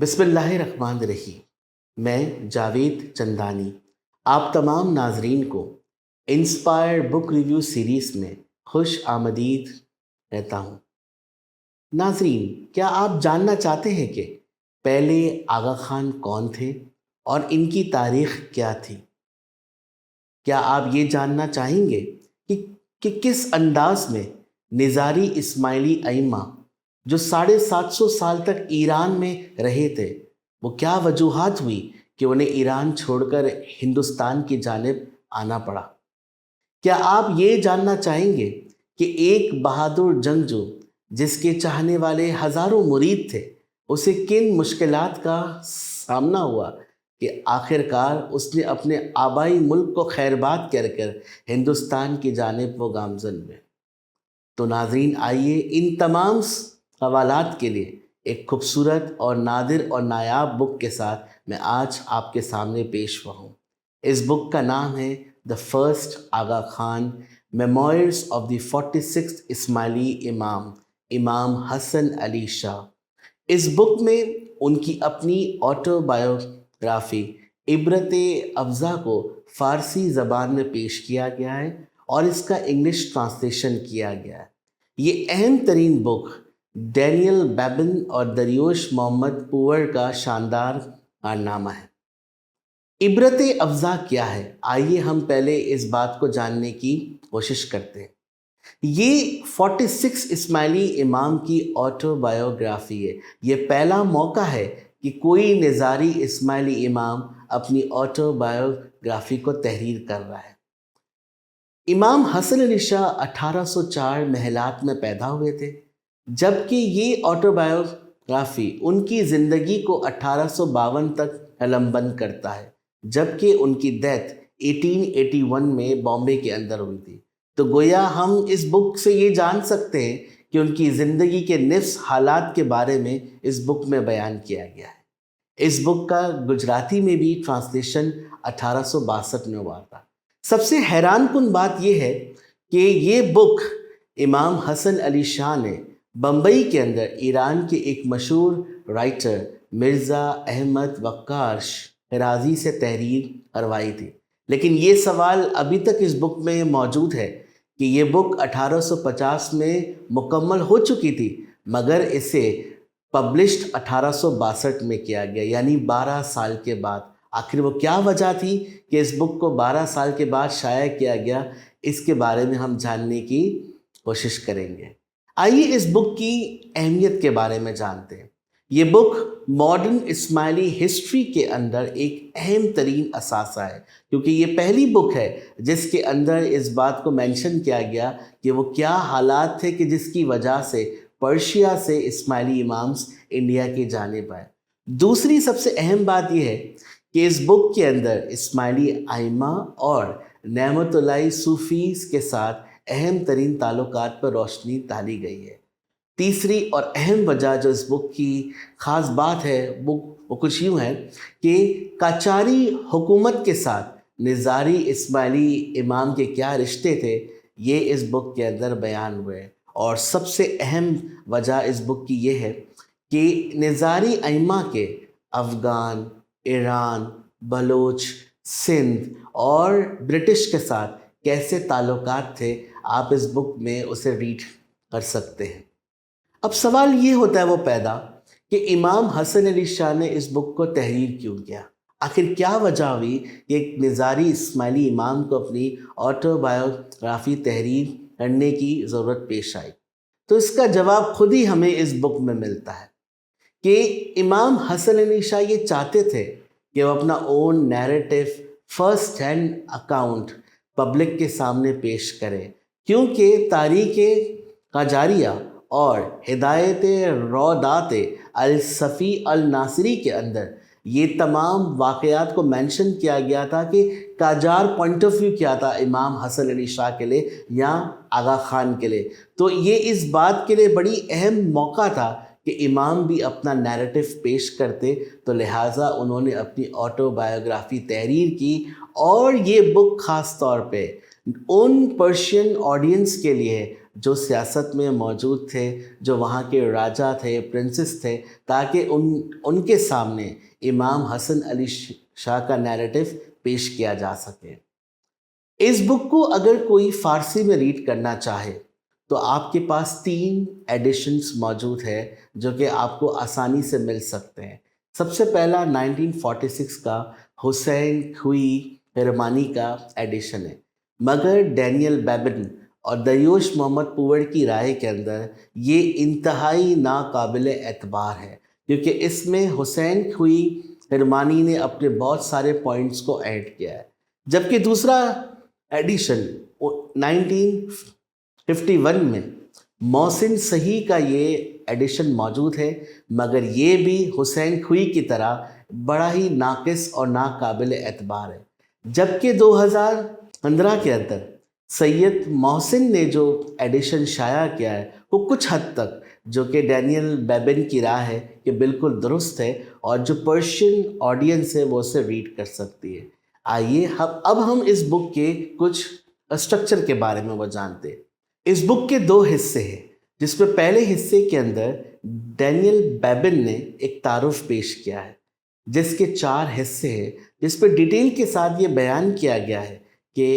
بسم اللہ الرحمن الرحیم۔ میں جاوید چندانی آپ تمام ناظرین کو انسپائر بک ریویو سیریز میں خوش آمدید کہتا ہوں۔ ناظرین، کیا آپ جاننا چاہتے ہیں کہ پہلے آغا خان کون تھے اور ان کی تاریخ کیا تھی؟ کیا آپ یہ جاننا چاہیں گے کہ کس انداز میں نظاری اسماعیلی ائمہ جو 750 سال تک ایران میں رہے تھے، وہ کیا وجوہات ہوئی کہ انہیں ایران چھوڑ کر ہندوستان کی جانب آنا پڑا؟ کیا آپ یہ جاننا چاہیں گے کہ ایک بہادر جنگجو جس کے چاہنے والے ہزاروں مرید تھے، اسے کن مشکلات کا سامنا ہوا کہ آخر کار اس نے اپنے آبائی ملک کو خیرباد کر ہندوستان کی جانب وہ گامزن ہوئے؟ تو ناظرین، آئیے ان تمام سوالات کے لیے ایک خوبصورت اور نادر اور نایاب بک کے ساتھ میں آج آپ کے سامنے پیش ہوا ہوں۔ اس بک کا نام ہے the first Aga Khan, memoirs of the 46th Ismaili Imam Hasan Ali Shah. اس بک میں ان کی اپنی آٹو بایوگرافی عبرت افزا کو فارسی زبان میں پیش کیا گیا ہے اور اس کا انگلش ٹرانسلیشن کیا گیا ہے۔ یہ اہم ترین بک ڈینیل بیبن اور دریوش محمد پور کا شاندار کارنامہ ہے۔ عبرت افزا کیا ہے؟ آئیے ہم پہلے اس بات کو جاننے کی کوشش کرتے ہیں۔ یہ 46 اسماعیلی امام کی آٹو بایوگرافی ہے۔ یہ پہلا موقع ہے کہ کوئی نظاری اسماعیلی امام اپنی آٹو بایوگرافی کو تحریر کر رہا ہے۔ امام حسن علی شاہ 1804 محلات میں پیدا ہوئے تھے، جبکہ یہ آٹو بایوگرافی ان کی زندگی کو 1852 تک قلم بند کرتا ہے، جبکہ ان کی ڈیتھ 1881 میں بامبے کے اندر ہوئی تھی۔ تو گویا ہم اس بک سے یہ جان سکتے ہیں کہ ان کی زندگی کے نفس حالات کے بارے میں اس بک میں بیان کیا گیا ہے۔ اس بک کا گجراتی میں بھی ٹرانسلیشن 1862 میں ہوا تھا۔ سب سے حیران کن بات یہ ہے کہ یہ بک امام حسن علی شاہ نے بمبئی کے اندر ایران کے ایک مشہور رائٹر مرزا احمد وقار شیرازی سے تحریر کروائی تھی، لیکن یہ سوال ابھی تک اس بک میں موجود ہے کہ یہ بک 1850 میں مکمل ہو چکی تھی، مگر اسے پبلشڈ 1862 میں کیا گیا، یعنی 12 سال کے بعد۔ آخر وہ کیا وجہ تھی کہ اس بک کو 12 سال کے بعد شائع کیا گیا؟ اس کے بارے میں ہم جاننے کی کوشش کریں گے۔ آئیے اس بک کی اہمیت کے بارے میں جانتے ہیں۔ یہ بک ماڈرن اسماعیلی ہسٹری کے اندر ایک اہم ترین اثاثہ ہے، کیونکہ یہ پہلی بک ہے جس کے اندر اس بات کو مینشن کیا گیا کہ وہ کیا حالات تھے کہ جس کی وجہ سے پرشیا سے اسماعیلی امامز انڈیا کی جانب آئے۔ دوسری سب سے اہم بات یہ ہے کہ اس بک کے اندر اسماعیلی ائمہ اور نعمت اللہ صوفیز کے ساتھ اہم ترین تعلقات پر روشنی ڈالی گئی ہے۔ تیسری اور اہم وجہ جو اس بک کی خاص بات ہے وہ کچھ یوں ہے کہ قاجاری حکومت کے ساتھ نظاری اسماعیلی امام کے کیا رشتے تھے، یہ اس بک کے اندر بیان ہوئے۔ اور سب سے اہم وجہ اس بک کی یہ ہے کہ نظاری ائمہ کے افغان، ایران، بلوچ، سندھ اور برٹش کے ساتھ کیسے تعلقات تھے، آپ اس بک میں اسے ریڈ کر سکتے ہیں۔ اب سوال یہ ہوتا ہے وہ پیدا کہ امام حسن علی شاہ نے اس بک کو تحریر کیوں کیا؟ آخر کیا وجہ ہوئی کہ ایک نظاری اسماعیلی امام کو اپنی آٹو بایوگرافی تحریر کرنے کی ضرورت پیش آئی؟ تو اس کا جواب خود ہی ہمیں اس بک میں ملتا ہے کہ امام حسن علی شاہ یہ چاہتے تھے کہ وہ اپنا own narrative first hand account public کے سامنے پیش کریں، کیونکہ تاریخ قاجاریہ اور ہدایت رودات الصفی الناصری کے اندر یہ تمام واقعات کو مینشن کیا گیا تھا کہ قاجار پوائنٹ آف ویو کیا تھا امام حسن علی شاہ کے لیے یا آغا خان کے لیے۔ تو یہ اس بات کے لیے بڑی اہم موقع تھا کہ امام بھی اپنا نیریٹو پیش کرتے، تو لہٰذا انہوں نے اپنی آٹو بایوگرافی تحریر کی، اور یہ بک خاص طور پہ ان پرشین آڈینس کے لیے جو سیاست میں موجود تھے، جو وہاں کے راجا تھے، پرنسس تھے، تاکہ ان کے سامنے امام حسن علی شاہ کا نیریٹو پیش کیا جا سکے۔ اس بک کو اگر کوئی فارسی میں ریڈ کرنا چاہے تو آپ کے پاس 3 ایڈیشنز موجود ہے جو کہ آپ کو آسانی سے مل سکتے ہیں۔ سب سے پہلا 1946 کا حسین خوئی ہرمانی کا ایڈیشن ہے، مگر ڈینیل بیبن اور دیوش محمد پوور کی رائے کے اندر یہ انتہائی ناقابل اعتبار ہے، کیونکہ اس میں حسین خوئی ہرمانی نے اپنے بہت سارے پوائنٹس کو ایڈ کیا ہے، جبکہ دوسرا ایڈیشن 1951 میں محسن صحیح کا یہ ایڈیشن موجود ہے، مگر یہ بھی حسین خوئی کی طرح بڑا ہی ناقص اور ناقابل اعتبار ہے۔ جبکہ 2015 کے اندر سید محسن نے جو ایڈیشن شائع کیا ہے وہ کچھ حد تک، جو کہ ڈینیل بیبن کی رائے ہے کہ بالکل درست ہے، اور جو پرشین آڈینس ہے وہ اسے ریڈ کر سکتی ہے۔ آئیے اب ہم اس بک کے کچھ اسٹرکچر کے بارے میں وہ جانتے ہیں۔ اس بک کے 2 حصے ہیں، جس میں پہلے حصے کے اندر ڈینیل بیبن نے ایک تعارف پیش کیا ہے، جس کے 4 حصے ہیں، جس پہ ڈیٹیل کے ساتھ یہ بیان کیا گیا ہے کہ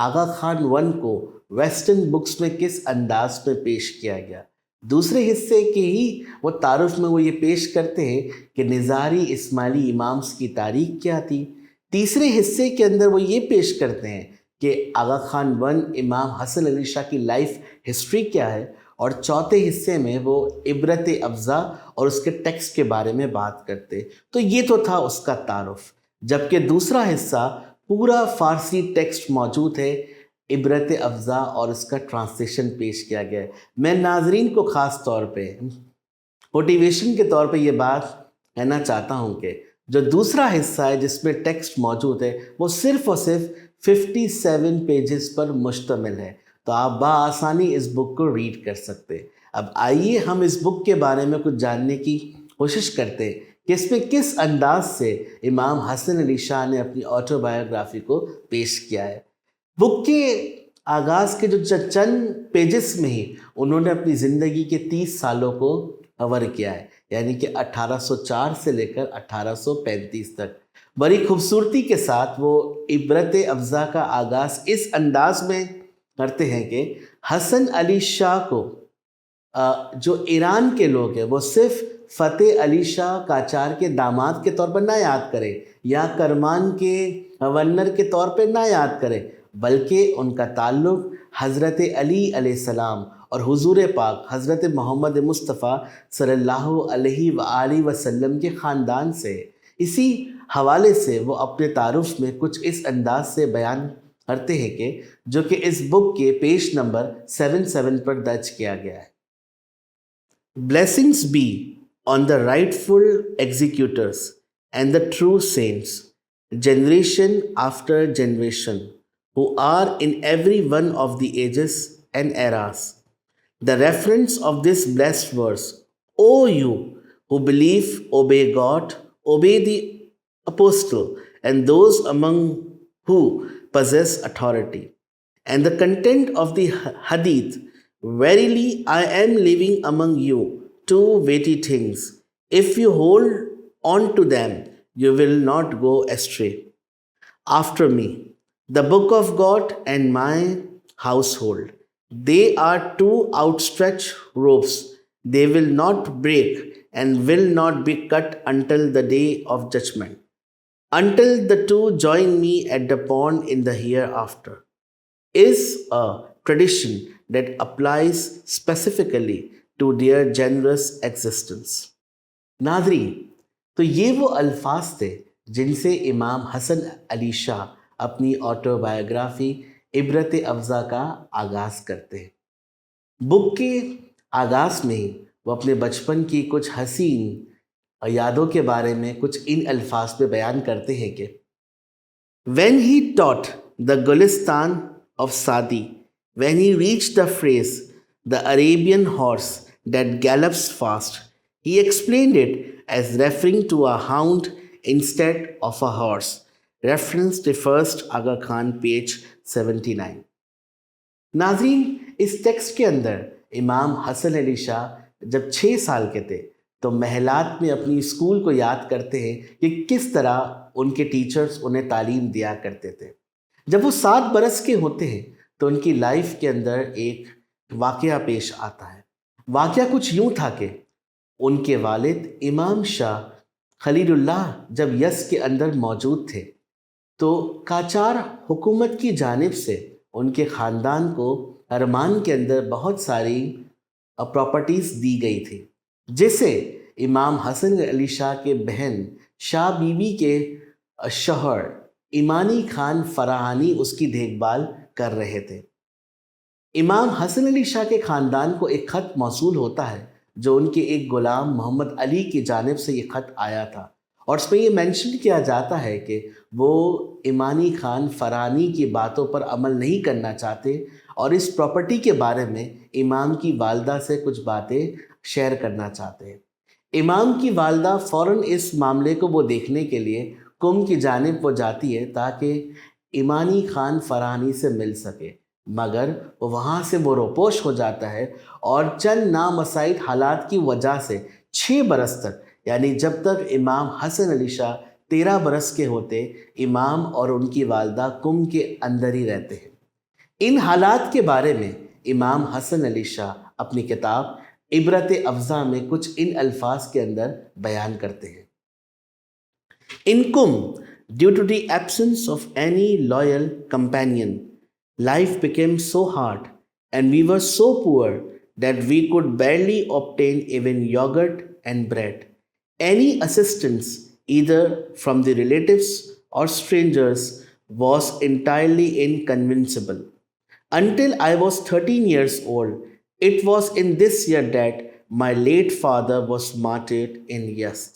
آغا خان 1 کو ویسٹرن بکس میں کس انداز میں پیش کیا گیا۔ دوسرے حصے کے ہی وہ تعارف میں وہ یہ پیش کرتے ہیں کہ نظاری اسماعیلی امامز کی تاریخ کیا تھی۔ تیسرے حصے کے اندر وہ یہ پیش کرتے ہیں کہ آغا خان 1 امام حسن علی شاہ کی لائف ہسٹری کیا ہے، اور چوتھے حصے میں وہ عبرت افزا اور اس کے ٹیکسٹ کے بارے میں بات کرتے۔ تو یہ تو تھا اس کا تعارف، جبکہ دوسرا حصہ پورا فارسی ٹیکسٹ موجود ہے، عبرت افزا اور اس کا ٹرانسلیشن پیش کیا گیا ہے۔ میں ناظرین کو خاص طور پہ موٹیویشن کے طور پہ یہ بات کہنا چاہتا ہوں کہ جو دوسرا حصہ ہے جس میں ٹیکسٹ موجود ہے وہ صرف اور صرف 57 پیجز پر مشتمل ہے، تو آپ بآسانی اس بک کو ریڈ کر سکتے۔ اب آئیے ہم اس بک کے بارے میں کچھ جاننے کی کوشش کرتے ہیں کہ اس میں کس انداز سے امام حسن علی شاہ نے اپنی آٹو بایوگرافی کو پیش کیا ہے۔ بک کے آغاز کے جو چند پیجز میں ہی انہوں نے اپنی زندگی کے 30 سالوں کو کور کیا ہے، یعنی کہ 1804 سے لے کر 1835 تک۔ بڑی خوبصورتی کے ساتھ وہ عبرت افزا کا آغاز اس انداز میں کرتے ہیں کہ حسن علی شاہ کو جو ایران کے لوگ ہیں وہ صرف فتح علی شاہ قاجار کے داماد کے طور پر نہ یاد کرے یا کرمان کے گورنر کے طور پہ نہ یاد کرے، بلکہ ان کا تعلق حضرت علی علیہ السلام اور حضور پاک حضرت محمد مصطفیٰ صلی اللہ علیہ وآلہ وسلم کے خاندان سے۔ اسی حوالے سے وہ اپنے تعارف میں کچھ اس انداز سے بیان کرتے ہیں کہ جو کہ اس بک کے پیج نمبر 77 پر درج کیا گیا ہے۔ Blessings be on the rightful executors and the true saints, generation after generation, who are in every one of the ages and eras. The reference of this blessed verse, O you who believe, obey God, obey the apostle and those among who possess authority. And the content of the hadith, verily I am leaving among you 2 weighty things. If you hold on to them, you will not go astray. After me, the book of God and my household. They are 2 outstretched ropes. They will not break and will not be cut until the day of judgment, until the 2 join me at the pond in the hereafter, is a tradition that applies specifically to their generous existence. ناظرین، تو یہ وہ الفاظ تھے جن سے امام حسن علی شاہ اپنی آٹو بایوگرافی عبرت افزا کا آغاز کرتے ہیں۔ بک کے آغاز میں ہی وہ اپنے بچپن کی کچھ حسین یادوں کے بارے میں کچھ ان الفاظ پہ بیان کرتے ہیں کہ When he taught the Gulistan of Sadi, when he reached the phrase, the Arabian horse that gallops fast, he explained it as referring to a hound instead of a horse. Reference to First Aga Khan, page 79. ناظرین، اس text کے اندر امام حسن علی شاہ جب 6 سال کے تھے تو محلات میں اپنی اسکول کو یاد کرتے ہیں کہ کس طرح ان کے ٹیچرز انہیں تعلیم دیا کرتے تھے۔ جب وہ 7 برس کے ہوتے ہیں تو ان کی لائف کے اندر ایک واقعہ پیش آتا ہے۔ واقعہ کچھ یوں تھا کہ ان کے والد امام شاہ خلیل اللہ جب یس کے اندر موجود تھے تو قاجار حکومت کی جانب سے ان کے خاندان کو ارمان کے اندر بہت ساری پراپرٹیز دی گئی تھی، جسے امام حسن علی شاہ کے بہن شاہ بی بی کے شوہر ایمانی خان فراہانی اس کی دیکھ بھال کر رہے تھے۔ امام حسن علی شاہ کے خاندان کو ایک خط موصول ہوتا ہے جو ان کے ایک غلام محمد علی کی جانب سے یہ خط آیا تھا، اور اس میں یہ مینشن کیا جاتا ہے کہ وہ ایمانی خان فرانی کی باتوں پر عمل نہیں کرنا چاہتے اور اس پراپرٹی کے بارے میں امام کی والدہ سے کچھ باتیں شیئر کرنا چاہتے ہیں۔ امام کی والدہ فوراً اس معاملے کو وہ دیکھنے کے لیے قم کی جانب وہ جاتی ہے تاکہ ایمانی خان فرانی سے مل سکے، مگر وہاں سے وہ روپوش ہو جاتا ہے اور چند نامساعد حالات کی وجہ سے 6 برس تک، یعنی جب تک امام حسن علی شاہ 13 برس کے ہوتے، امام اور ان کی والدہ قم کے اندر ہی رہتے ہیں۔ ان حالات کے بارے میں امام حسن علی شاہ اپنی کتاب عبرت افزا میں کچھ ان الفاظ کے اندر بیان کرتے ہیں۔ In Qum, due to the absence of any loyal companion, life became so hard and we were so poor that we could barely obtain even yogurt and bread. Any assistance, either from the relatives or strangers, was entirely inconceivable. Until I was 13 years old, it was in this year that my late father was martyred in Yazd.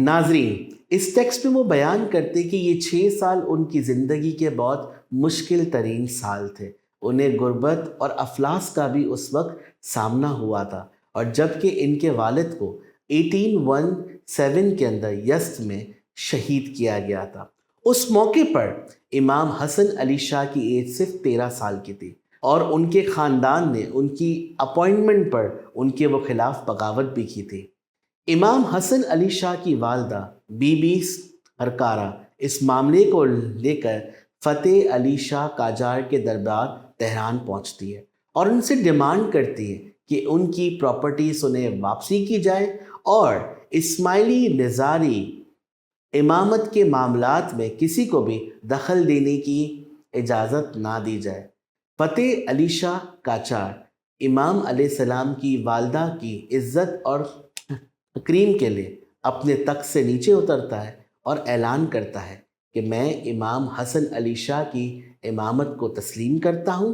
ناظرین، اس text میں وہ بیان کرتے کہ یہ 6 سال ان کی زندگی کے بہت مشکل ترین سال تھے۔ انہیں غربت اور افلاس کا بھی اس وقت سامنا ہوا تھا، اور جبکہ ان کے والد کو 1817 کے اندر یزد میں شہید کیا گیا تھا۔ اس موقع پر امام حسن علی شاہ کی ایج صرف 13 سال کی تھی، اور ان کے خاندان نے ان کی اپوائنٹمنٹ پر ان کے وہ خلاف بغاوت بھی کی تھی۔ امام حسن علی شاہ کی والدہ بی بی ہرکارہ اس معاملے کو لے کر فتح علی شاہ قاجار کے دربار تہران پہنچتی ہے اور ان سے ڈیمانڈ کرتی ہے کہ ان کی پراپرٹیز انہیں واپسی کی جائے اور اسماعیلی نظاری امامت کے معاملات میں کسی کو بھی دخل دینے کی اجازت نہ دی جائے۔ فتح علی شاہ قاجار امام علیہ السلام کی والدہ کی عزت اور تکریم کے لیے اپنے تخت سے نیچے اترتا ہے اور اعلان کرتا ہے کہ میں امام حسن علی شاہ کی امامت کو تسلیم کرتا ہوں،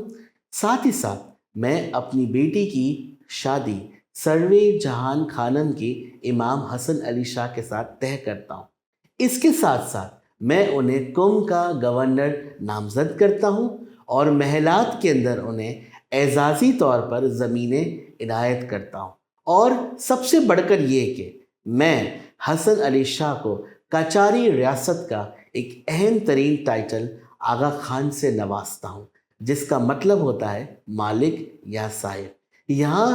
ساتھ ہی ساتھ میں اپنی بیٹی کی شادی سروے جہان خانم کی امام حسن علی شاہ کے ساتھ طے کرتا ہوں۔ اس کے ساتھ ساتھ میں انہیں قم کا گورنر نامزد کرتا ہوں اور محلات کے اندر انہیں اعزازی طور پر زمینیں عنایت کرتا ہوں، اور سب سے بڑھ کر یہ کہ میں حسن علی شاہ کو قاجاری ریاست کا ایک اہم ترین ٹائٹل آغا خان سے نوازتا ہوں، جس کا مطلب ہوتا ہے مالک یا صاحب۔ یہاں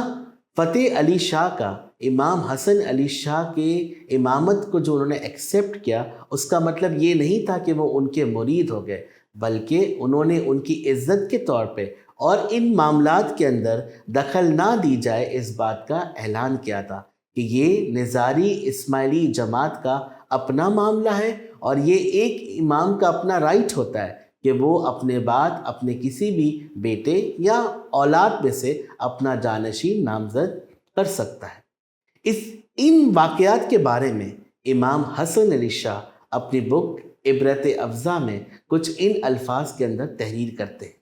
فتح علی شاہ کا امام حسن علی شاہ کے امامت کو جو انہوں نے ایکسیپٹ کیا، اس کا مطلب یہ نہیں تھا کہ وہ ان کے مرید ہو گئے، بلکہ انہوں نے ان کی عزت کے طور پہ اور ان معاملات کے اندر دخل نہ دی جائے اس بات کا اعلان کیا تھا کہ یہ نظاری اسماعیلی جماعت کا اپنا معاملہ ہے، اور یہ ایک امام کا اپنا رائٹ ہوتا ہے کہ وہ اپنے بعد اپنے کسی بھی بیٹے یا اولاد میں سے اپنا جانشین نامزد کر سکتا ہے۔ ان واقعات کے بارے میں امام حسن علی شاہ اپنی بک عبرت افزا میں کچھ ان الفاظ کے اندر تحریر کرتے ہیں۔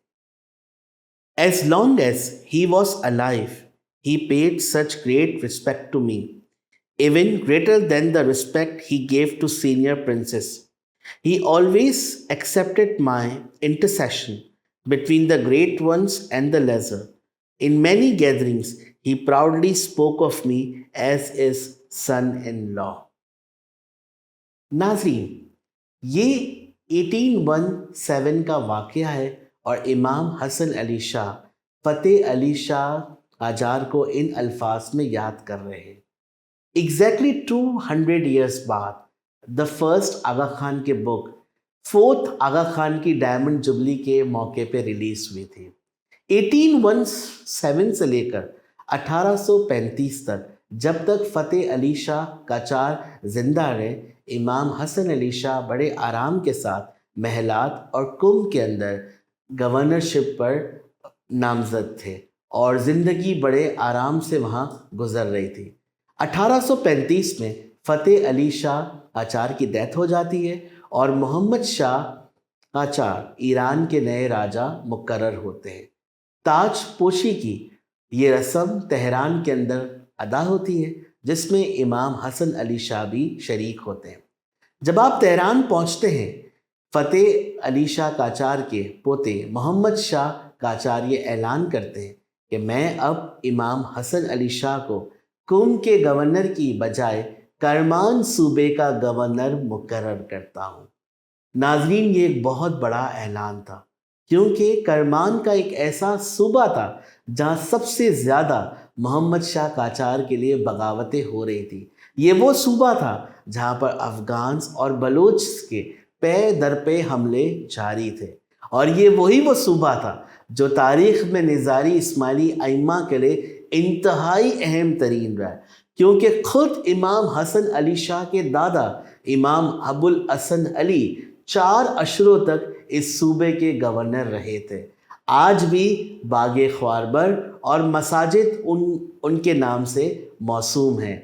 As long as he was alive, he paid such great respect to me, even greater than the respect he gave to senior princes. He always accepted my intercession between the great ones and the lesser. In many gatherings, he proudly spoke of me as his son-in-law. ناظرین، یہ 1817 کا واقعہ ہے اور امام Hasan Ali Shah Fateh Ali Shah Qajar کو ان الفاظ میں یاد کر رہے ہیں۔ ایگزیکٹلی 200 ایئرس بعد دا فرسٹ آغا خان کے بک فورتھ آغا خان کی ڈائمنڈ جبلی کے موقع پہ ریلیز ہوئی تھی۔ 1817 سے لے کر 1835 تک جب تک فتح علی شاہ قاجار زندہ رہے، امام حسن علی شاہ بڑے آرام کے ساتھ محلات اور قم کے اندر گورنرشپ پر نامزد تھے اور زندگی بڑے آرام سے وہاں گزر رہی تھی۔ 1835 میں فتح علی شاہ قاجار کی ڈیتھ ہو جاتی ہے اور محمد شاہ قاجار ایران کے نئے راجا مقرر ہوتے ہیں۔ تاج پوشی کی یہ رسم تہران کے اندر ادا ہوتی ہے، جس میں امام حسن علی شاہ بھی شریک ہوتے ہیں۔ جب آپ تہران پہنچتے ہیں، فتح علی شاہ قاجار کے پوتے محمد شاہ قاجار یہ اعلان کرتے ہیں کہ میں اب امام حسن علی شاہ کو قم کے گورنر کی بجائے کرمان صوبے کا گورنر مقرر کرتا ہوں۔ ناظرین، یہ ایک بہت بڑا اعلان تھا، کیونکہ کرمان کا ایک ایسا صوبہ تھا جہاں سب سے زیادہ محمد شاہ قاجار کے لیے بغاوتیں ہو رہی تھی۔ یہ وہ صوبہ تھا جہاں پر افغانز اور بلوچ کے پے در پے حملے جاری تھے، اور یہ وہ صوبہ تھا جو تاریخ میں نظاری اسماعیلی ائمہ کے لیے انتہائی اہم ترین رہا، کیونکہ خود امام حسن علی شاہ کے دادا امام ابو الحسن علی 4 عشروں تک اس صوبے کے گورنر رہے تھے۔ آج بھی باغ خواربر اور مساجد ان کے نام سے موسوم ہیں۔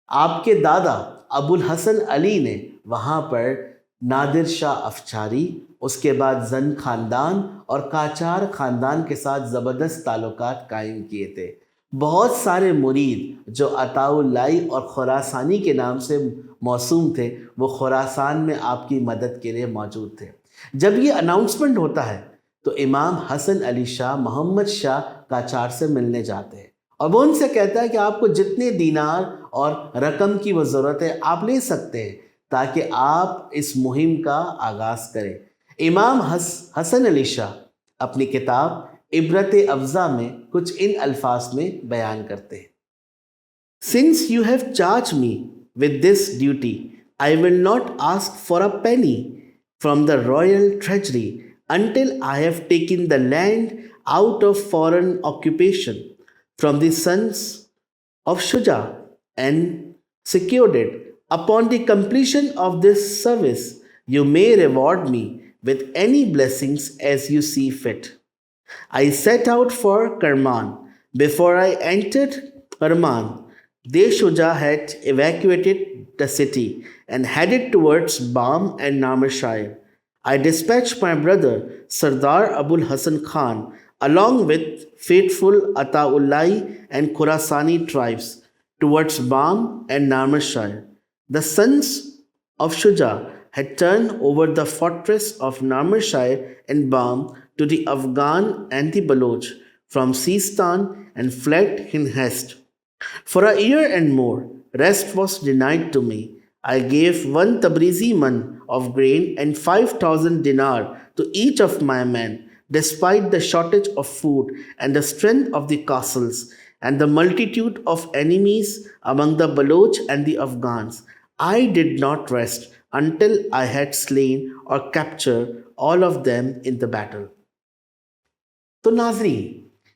آپ کے دادا ابو الحسن علی نے وہاں پر نادر شاہ افشاری، اس کے بعد زن خاندان اور قاجار خاندان کے ساتھ زبردست تعلقات قائم کیے تھے۔ بہت سارے مرید جو عطا اللہ اور خراسانی کے نام سے موسوم تھے، وہ خراسان میں آپ کی مدد کے لیے موجود تھے۔ جب یہ اناؤنسمنٹ ہوتا ہے تو امام حسن علی شاہ محمد شاہ قاجار سے ملنے جاتے ہیں، اور وہ ان سے کہتا ہے کہ آپ کو جتنے دینار اور رقم کی وہ ضرورت ہے آپ لے سکتے ہیں تاکہ آپ اس مہم کا آغاز کریں۔ امام حسن علی شاہ اپنی کتاب عبرت افزا میں کچھ ان الفاظ میں بیان کرتے ہیں۔ Since you have charged me with this duty, I will not ask for a penny from the royal treasury until I have taken the land out of foreign occupation from the sons of Shuja and secured it. Upon the completion of this service, you may reward me with any blessings as you see fit. I set out for Karman. Before I entered Karman, Shuja had evacuated the city and headed towards Bam and Namarshire. I dispatched my brother Sardar Abul Hasan Khan along with faithful Ataullahi and Khurasani tribes towards Bam and Namarshire. The sons of Shuja had turned over the fortress of Namarshire and Bam to the Afghan and the Baloch from Sistan and fled in haste. For a year and more, rest was denied to me. I gave 1 Tabrizi man of grain and 5,000 dinar to each of my men, despite the shortage of food and the strength of the castles and the multitude of enemies among the Baloch and the Afghans. I did not rest until I had slain or captured all of them in the battle. تو ناظرین،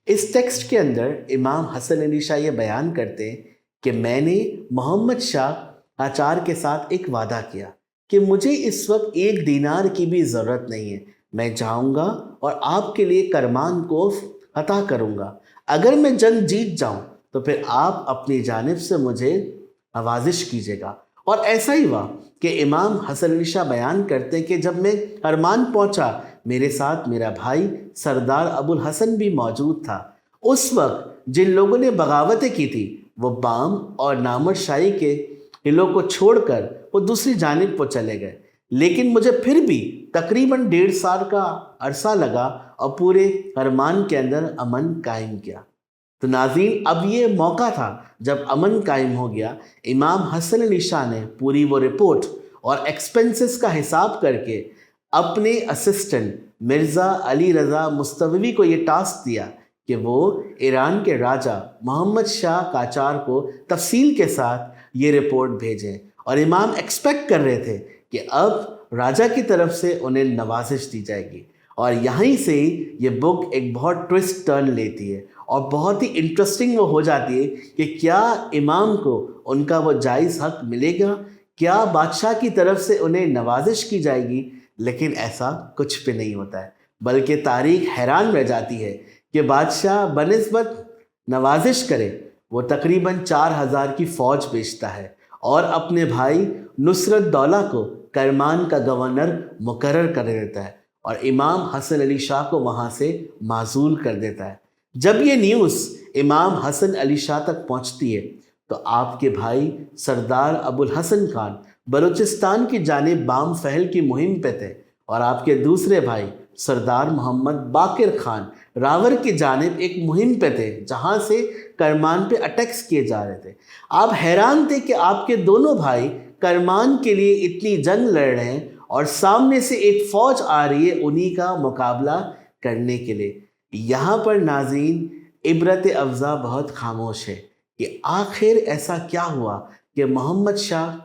اس text کے اندر امام حسن علی شاہ یہ بیان کرتے ہیں کہ میں نے محمد شاہ قاجار کے ساتھ ایک وعدہ کیا کہ مجھے اس وقت 1 دینار کی بھی ضرورت نہیں ہے، میں جاؤں گا اور آپ کے لیے کرمان کو عطا کروں گا۔ اگر میں جنگ جیت جاؤں تو پھر آپ اپنی جانب سے مجھے نوازش کیجیے گا۔ اور ایسا ہی ہوا کہ امام حسن علی شاہ بیان کرتے ہیں کہ جب میں کرمان پہنچا، میرے ساتھ میرا بھائی سردار ابو الحسن بھی موجود تھا۔ اس وقت جن لوگوں نے بغاوتیں کی تھی وہ بام اور نامر شاہی کے قلعوں کو چھوڑ کر وہ دوسری جانب کو چلے گئے، لیکن مجھے پھر بھی تقریباً 1.5 سال کا عرصہ لگا اور پورے کرمان کے اندر امن قائم کیا۔ تو ناظرین، اب یہ موقع تھا جب امن قائم ہو گیا۔ امام حسن علی شاہ نے پوری وہ رپورٹ اور ایکسپنسز کا حساب کر کے اپنے اسسٹنٹ مرزا علی رضا مستوی کو یہ ٹاسک دیا کہ کہ وہ ایران کے راجہ محمد شاہ قاجار کو تفصیل کے ساتھ یہ رپورٹ بھیجیں، اور امام ایکسپیکٹ کر رہے تھے کہ اب راجہ کی طرف سے انہیں نوازش دی جائے گی۔ اور یہیں سے یہ بک ایک بہت ٹوسٹ ٹرن لیتی ہے اور بہت ہی انٹرسٹنگ وہ ہو جاتی ہے کہ کیا امام کو ان کا وہ جائز حق ملے گا، کیا بادشاہ کی طرف سے انہیں نوازش کی جائے گی؟ لیکن ایسا کچھ بھی نہیں ہوتا ہے، بلکہ تاریخ حیران رہ جاتی ہے کہ بادشاہ بنسبت نوازش کرے وہ تقریباً 4000 کی فوج بھیجتا ہے اور اپنے بھائی نصرت دولہ کو کرمان کا گورنر مقرر کر دیتا ہے اور امام حسن علی شاہ کو وہاں سے معزول کر دیتا ہے۔ جب یہ نیوز امام حسن علی شاہ تک پہنچتی ہے تو آپ کے بھائی سردار ابو الحسن خان بلوچستان کی جانب بام فہل کی مہم پہ تھے، اور آپ کے دوسرے بھائی سردار محمد باقر خان راور کی جانب ایک مہم پہ تھے جہاں سے کرمان پہ اٹیکس کیے جا رہے تھے۔ آپ حیران تھے کہ آپ کے دونوں بھائی کرمان کے لیے اتنی جنگ لڑ رہے ہیں اور سامنے سے ایک فوج آ رہی ہے انہی کا مقابلہ کرنے کے لیے۔ یہاں پر ناظرین عبرت افزا بہت خاموش ہے کہ آخر ایسا کیا ہوا کہ محمد شاہ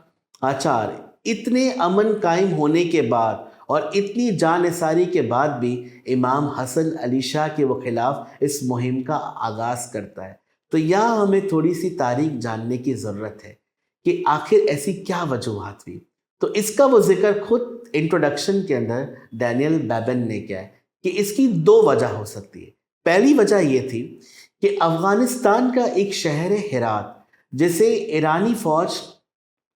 قاجار اتنے امن قائم ہونے کے بعد اور اتنی جانثاری کے بعد بھی امام حسن علی شاہ کے وہ خلاف اس مہم کا آغاز کرتا ہے۔ تو یہاں ہمیں تھوڑی سی تاریخ جاننے کی ضرورت ہے کہ آخر ایسی کیا وجوہات ہوئی۔ تو اس کا وہ ذکر خود انٹروڈکشن کے اندر ڈینیل بیبن نے کیا ہے کہ اس کی 2 وجہ ہو سکتی ہے۔ پہلی وجہ یہ تھی کہ افغانستان کا ایک شہر ہرات جسے ایرانی فوج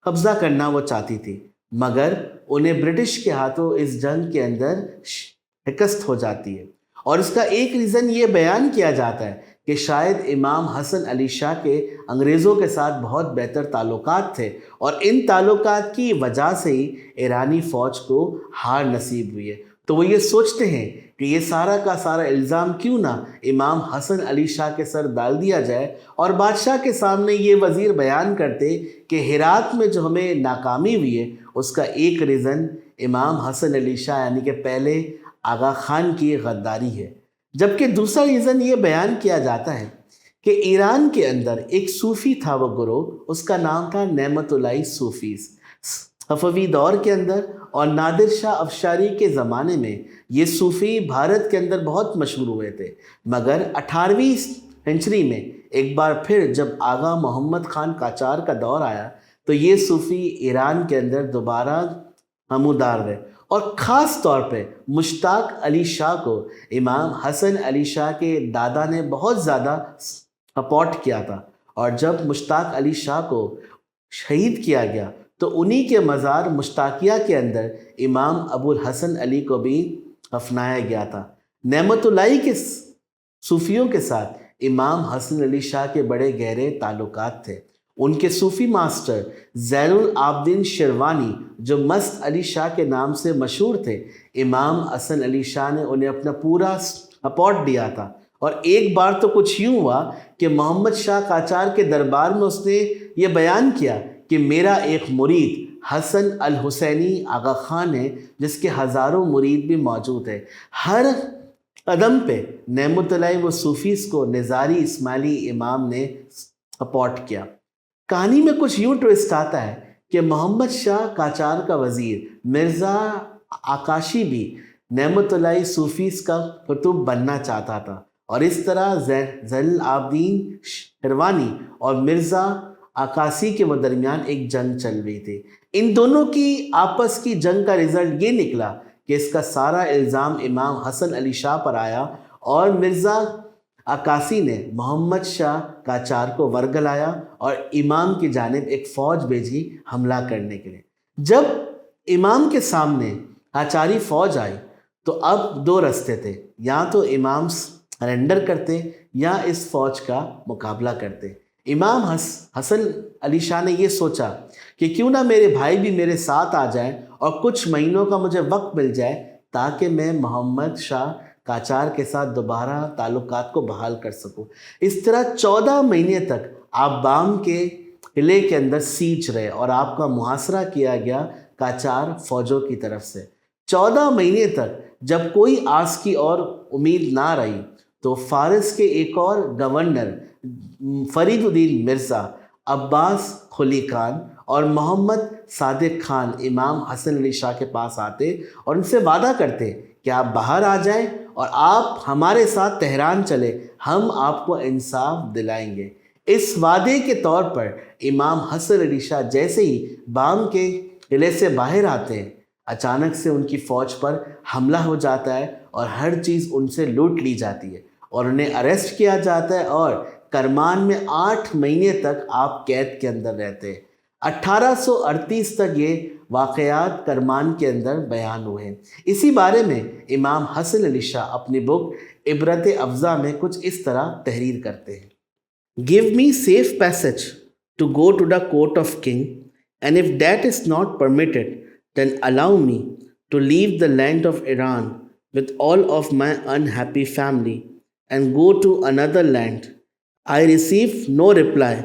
قبضہ کرنا وہ چاہتی تھی، مگر انہیں برٹش کے ہاتھوں اس جنگ کے اندر شکست ہو جاتی ہے، اور اس کا ایک ریزن یہ بیان کیا جاتا ہے کہ شاید امام حسن علی شاہ کے انگریزوں کے ساتھ بہت بہتر تعلقات تھے اور ان تعلقات کی وجہ سے ہی ایرانی فوج کو ہار نصیب ہوئی ہے۔ تو وہ یہ سوچتے ہیں کہ یہ سارا کا سارا الزام کیوں نہ امام حسن علی شاہ کے سر ڈال دیا جائے، اور بادشاہ کے سامنے یہ وزیر بیان کرتے کہ ہرات میں جو ہمیں ناکامی ہوئی ہے اس کا ایک ریزن امام حسن علی شاہ یعنی کہ پہلے آغا خان کی غداری ہے۔ جبکہ دوسرا ریزن یہ بیان کیا جاتا ہے کہ ایران کے اندر ایک صوفی تھا، وہ گروہ، اس کا نام تھا نعمت اللہ صوفیز۔ صفوی دور کے اندر اور نادر شاہ افشاری کے زمانے میں یہ صوفی بھارت کے اندر بہت مشہور ہوئے تھے، مگر 18ویں سینچری میں ایک بار پھر جب آغا محمد خان قاجار کا دور آیا تو یہ صوفی ایران کے اندر دوبارہ نمودار ہوئے، اور خاص طور پہ مشتاق علی شاہ کو امام حسن علی شاہ کے دادا نے بہت زیادہ سپورٹ کیا تھا، اور جب مشتاق علی شاہ کو شہید کیا گیا تو انہی کے مزار مشتاقیہ کے اندر امام ابو الحسن علی کو بھی دفنایا گیا تھا۔ نعمت اللہ کے صوفیوں کے ساتھ امام حسن علی شاہ کے بڑے گہرے تعلقات تھے۔ ان کے صوفی ماسٹر زین العابدین شیروانی جو مست علی شاہ کے نام سے مشہور تھے، امام حسن علی شاہ نے انہیں اپنا پورا سپورٹ دیا تھا، اور ایک بار تو کچھ یوں ہوا کہ محمد شاہ قاجار کے دربار میں اس نے یہ بیان کیا کہ میرا ایک مرید حسن الحسینی آغا خان ہے جس کے ہزاروں مرید بھی موجود ہیں۔ ہر قدم پہ نعمت اللہ و صوفیز کو نظاری اسماعیلی امام نے سپورٹ کیا۔ کہانی میں کچھ یوں ٹویسٹ آتا ہے کہ محمد شاہ قاجار کا وزیر مرزا آکاشی بھی نعمت اللہ صوفیز کا قطب بننا چاہتا تھا، اور اس طرح زین العابدین شیروانی اور مرزا آکاشی کے درمیان ایک جنگ چل رہی تھی۔ ان دونوں کی آپس کی جنگ کا رزلٹ یہ نکلا کہ اس کا سارا الزام امام حسن علی شاہ پر آیا، اور مرزا آکاشی نے محمد شاہ قاجار کو ورگلایا اور امام کی جانب ایک فوج بھیجی حملہ کرنے کے لیے۔ جب امام کے سامنے قاجاری فوج آئی تو اب 2 راستے تھے، یا تو امام سرنڈر کرتے یا اس فوج کا مقابلہ کرتے۔ امام حسن علی شاہ نے یہ سوچا کہ کیوں نہ میرے بھائی بھی میرے ساتھ آ جائیں اور کچھ مہینوں کا مجھے وقت مل جائے تاکہ میں محمد شاہ قاجار کے ساتھ دوبارہ تعلقات کو بحال کر سکوں۔ اس طرح 14 مہینے تک آپ بام کے قلعے کے اندر سیچ رہے اور آپ کا محاصرہ کیا گیا قاجار فوجوں کی طرف سے۔ 14 مہینے تک جب کوئی آس کی اور امید نہ رہی تو فارس کے ایک اور گورنر فرید الدین مرزا، عباس قلی خان اور محمد صادق خان امام حسن علی شاہ کے پاس آتے اور ان سے وعدہ کرتے کہ آپ باہر آ جائیں اور آپ ہمارے ساتھ تہران چلے، ہم آپ کو انصاف دلائیں گے۔ اس وعدے کے طور پر امام حسن علی شاہ جیسے ہی بام کے قلعے سے باہر آتے ہیں، اچانک سے ان کی فوج پر حملہ ہو جاتا ہے اور ہر چیز ان سے لوٹ لی جاتی ہے اور انہیں اریسٹ کیا جاتا ہے اور کرمان میں 8 مہینے تک آپ قید کے اندر رہتے ہیں۔ 1838 تک یہ واقعات کرمان کے اندر بیان ہوئے ہیں۔ اسی بارے میں امام حسن علی شاہ اپنی بک عبرت افزا میں کچھ اس طرح تحریر کرتے ہیں: Give me safe passage to go to the court of king, and if that is not permitted, then allow me to leave the land of Iran with all of my unhappy family and go to another land. I received no reply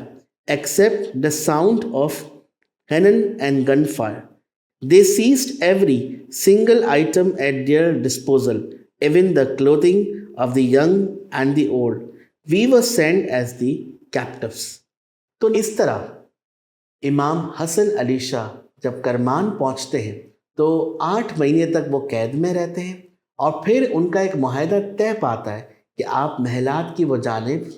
except the sound of cannon and gunfire. They seized every single item at their disposal, even the clothing of the young and the old. We were sent as the captives. تو اس طرح امام حسن علی شاہ جب کرمان پہنچتے ہیں تو 8 مہینے تک وہ قید میں رہتے ہیں اور پھر ان کا ایک معاہدہ طے پاتا ہے کہ آپ محلات کی وہ جانب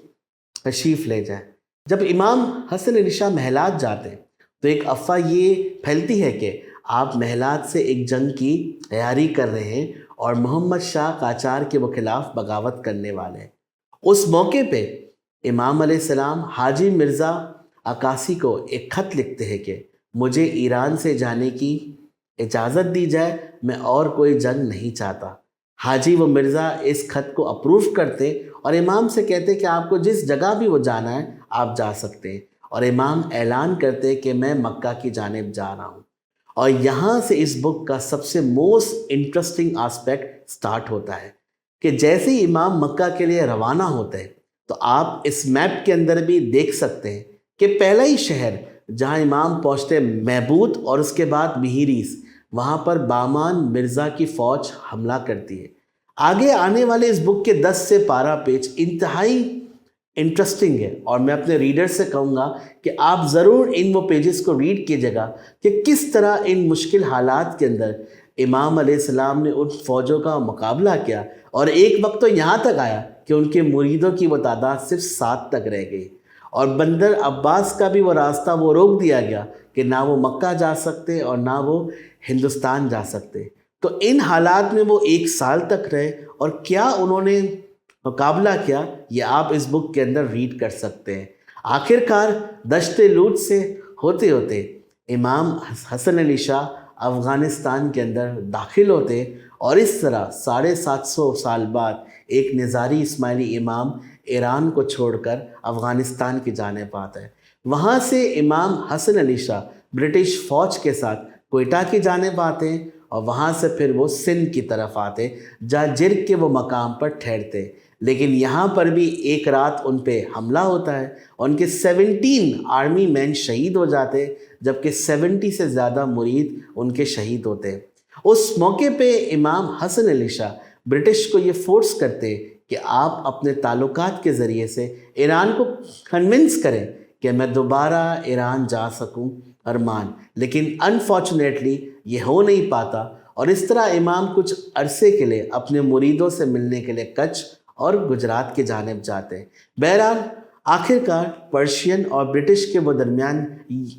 تشریف لے جائیں۔ جب امام حسن علی شاہ محلات جاتے ہیں تو ایک افواہ یہ پھیلتی ہے کہ آپ محلات سے ایک جنگ کی تیاری کر رہے ہیں اور محمد شاہ قاجار کے وہ خلاف بغاوت کرنے والے ہیں۔ اس موقع پہ امام علیہ السلام حاجی مرزا عکاسی کو ایک خط لکھتے ہیں کہ مجھے ایران سے جانے کی اجازت دی جائے، میں اور کوئی جنگ نہیں چاہتا۔ حاجی و مرزا اس خط کو اپروو کرتے اور امام سے کہتے کہ آپ کو جس جگہ بھی وہ جانا ہے آپ جا سکتے ہیں، اور امام اعلان کرتے کہ میں مکہ کی جانب جا رہا ہوں۔ اور یہاں سے اس بک کا سب سے موسٹ انٹرسٹنگ آسپیکٹ سٹارٹ ہوتا ہے کہ جیسے ہی امام مکہ کے لیے روانہ ہوتے ہیں تو آپ اس میپ کے اندر بھی دیکھ سکتے ہیں کہ پہلا ہی شہر جہاں امام پہنچتے محبود اور اس کے بعد مہیریس، وہاں پر بامان مرزا کی فوج حملہ کرتی ہے۔ آگے آنے والے اس بک کے 10 سے 12 پیج انتہائی انٹرسٹنگ ہے اور میں اپنے ریڈر سے کہوں گا کہ آپ ضرور ان وہ پیجز کو ریڈ کیجیے گا کہ کس طرح ان مشکل حالات کے اندر امام علیہ السلام نے ان فوجوں کا مقابلہ کیا، اور ایک وقت تو یہاں تک آیا کہ ان کے مریدوں کی وہ تعداد صرف 7 تک رہ گئی، اور بندر عباس کا بھی وہ راستہ وہ روک دیا گیا کہ نہ وہ مکہ جا سکتے اور نہ وہ ہندوستان جا سکتے۔ تو ان حالات میں وہ 1 سال تک رہے، اور کیا انہوں نے مقابلہ کیا یہ آپ اس بک کے اندر ریڈ کر سکتے ہیں۔ آخر کار دشت لوٹ سے ہوتے ہوتے امام حسن علی شاہ افغانستان کے اندر داخل ہوتے، اور اس طرح 750 سال بعد ایک نظاری اسماعیلی امام ایران کو چھوڑ کر افغانستان کی جانب آتا ہے۔ وہاں سے امام حسن علی شاہ برٹش فوج کے ساتھ کوئٹہ کی جانب آتے ہیں، اور وہاں سے پھر وہ سندھ کی طرف آتے جہاں جرگ کے وہ مقام پر ٹھہرتے، لیکن یہاں پر بھی ایک رات ان پہ حملہ ہوتا ہے اور ان کے 17 آرمی مین شہید ہو جاتے، جبکہ 70 سے زیادہ مرید ان کے شہید ہوتے ہیں۔ اس موقع پہ امام حسن علی شاہ برٹش کو یہ فورس کرتے کہ آپ اپنے تعلقات کے ذریعے سے ایران کو کنونس کریں کہ میں دوبارہ ایران جا سکوں ارمان، لیکن انفارچونیٹلی یہ ہو نہیں پاتا، اور اس طرح امام کچھ عرصے کے لیے اپنے مریدوں سے ملنے کے لیے کچھ اور گجرات کی جانب جاتے ہیں۔ بہرحال آخر کار پرشین اور برٹش کے وہ درمیان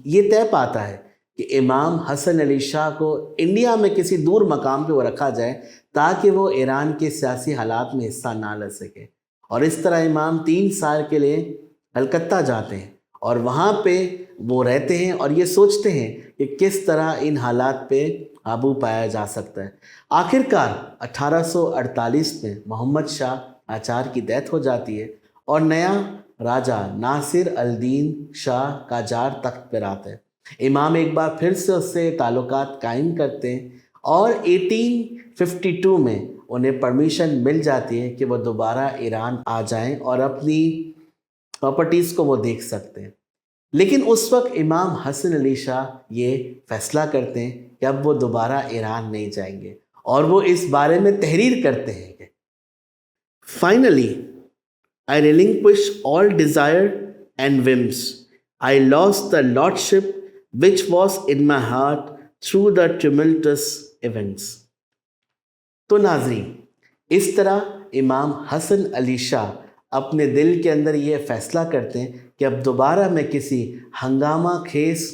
یہ طے پاتا ہے کہ امام حسن علی شاہ کو انڈیا میں کسی دور مقام پہ وہ رکھا جائے تاکہ وہ ایران کے سیاسی حالات میں حصہ نہ لے سکے، اور اس طرح امام 3 سال کے لیے کلکتہ جاتے ہیں اور وہاں پہ وہ رہتے ہیں اور یہ سوچتے ہیں کہ کس طرح ان حالات پہ قابو پایا جا سکتا ہے۔ آخر کار 1848 میں محمد شاہ قاجار کی ڈیتھ ہو جاتی ہے اور نیا راجہ ناصر الدین شاہ قاجار تخت پر آتا ہے۔ امام ایک بار پھر سے اس سے تعلقات قائم کرتے ہیں اور 1852 میں انہیں پرمیشن مل جاتی ہے کہ وہ دوبارہ ایران آ جائیں اور اپنی پراپرٹیز کو وہ دیکھ سکتے ہیں، لیکن اس وقت امام حسن علی شاہ یہ فیصلہ کرتے ہیں کہ اب وہ دوبارہ ایران نہیں جائیں گے، اور وہ اس بارے میں تحریر کرتے ہیں کہ finally I relinquish all desire and whims. I lost the lordship which was in my heart through the tumultuous events. تو ناظرین، اس طرح امام حسن علی شاہ اپنے دل کے اندر یہ فیصلہ کرتے ہیں کہ اب دوبارہ میں کسی ہنگامہ خیز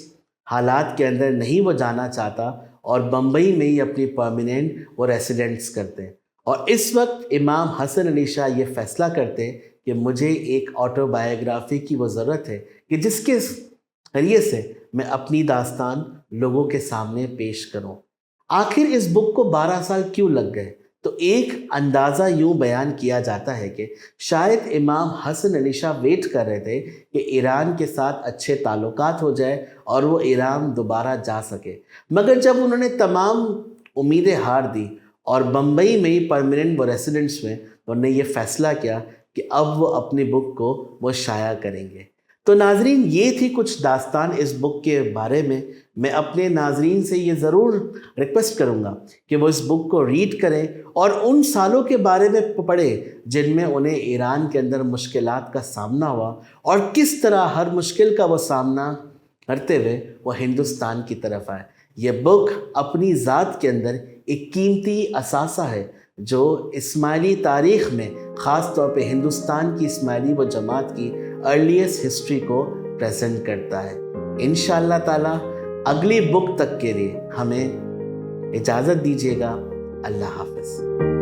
حالات کے اندر نہیں وہ جانا چاہتا، اور بمبئی میں ہی اپنی پرماننٹ وہ ریسیڈنٹس کرتے ہیں۔ اور اس وقت امام حسن علی شاہ یہ فیصلہ کرتے ہیں کہ مجھے ایک آٹو بایوگرافی کی وہ ضرورت ہے کہ جس کے ذریعے سے میں اپنی داستان لوگوں کے سامنے پیش کروں۔ آخر اس بک کو 12 سال کیوں لگ گئے؟ تو ایک اندازہ یوں بیان کیا جاتا ہے کہ شاید امام حسن علی شاہ ویٹ کر رہے تھے کہ ایران کے ساتھ اچھے تعلقات ہو جائے اور وہ ایران دوبارہ جا سکے، مگر جب انہوں نے تمام امیدیں ہار دی اور بمبئی میں ہی پرماننٹ وہ ریسیڈنٹس میں، تو انہوں نے یہ فیصلہ کیا کہ اب وہ اپنی بک کو وہ شائع کریں گے۔ تو ناظرین، یہ تھی کچھ داستان اس بک کے بارے میں۔ میں اپنے ناظرین سے یہ ضرور ریکویسٹ کروں گا کہ وہ اس بک کو ریڈ کریں اور ان سالوں کے بارے میں پڑھیں جن میں انہیں ایران کے اندر مشکلات کا سامنا ہوا، اور کس طرح ہر مشکل کا وہ سامنا کرتے ہوئے وہ ہندوستان کی طرف آئے۔ یہ بک اپنی ذات کے اندر ایک قیمتی اثاثہ ہے جو اسماعیلی تاریخ میں، خاص طور پہ ہندوستان کی اسماعیلی و جماعت کی ارلیسٹ ہسٹری کو پریزنٹ کرتا ہے۔ انشاءاللہ تعالیٰ اگلی بک تک کے لیے ہمیں اجازت دیجیے گا۔ اللہ حافظ۔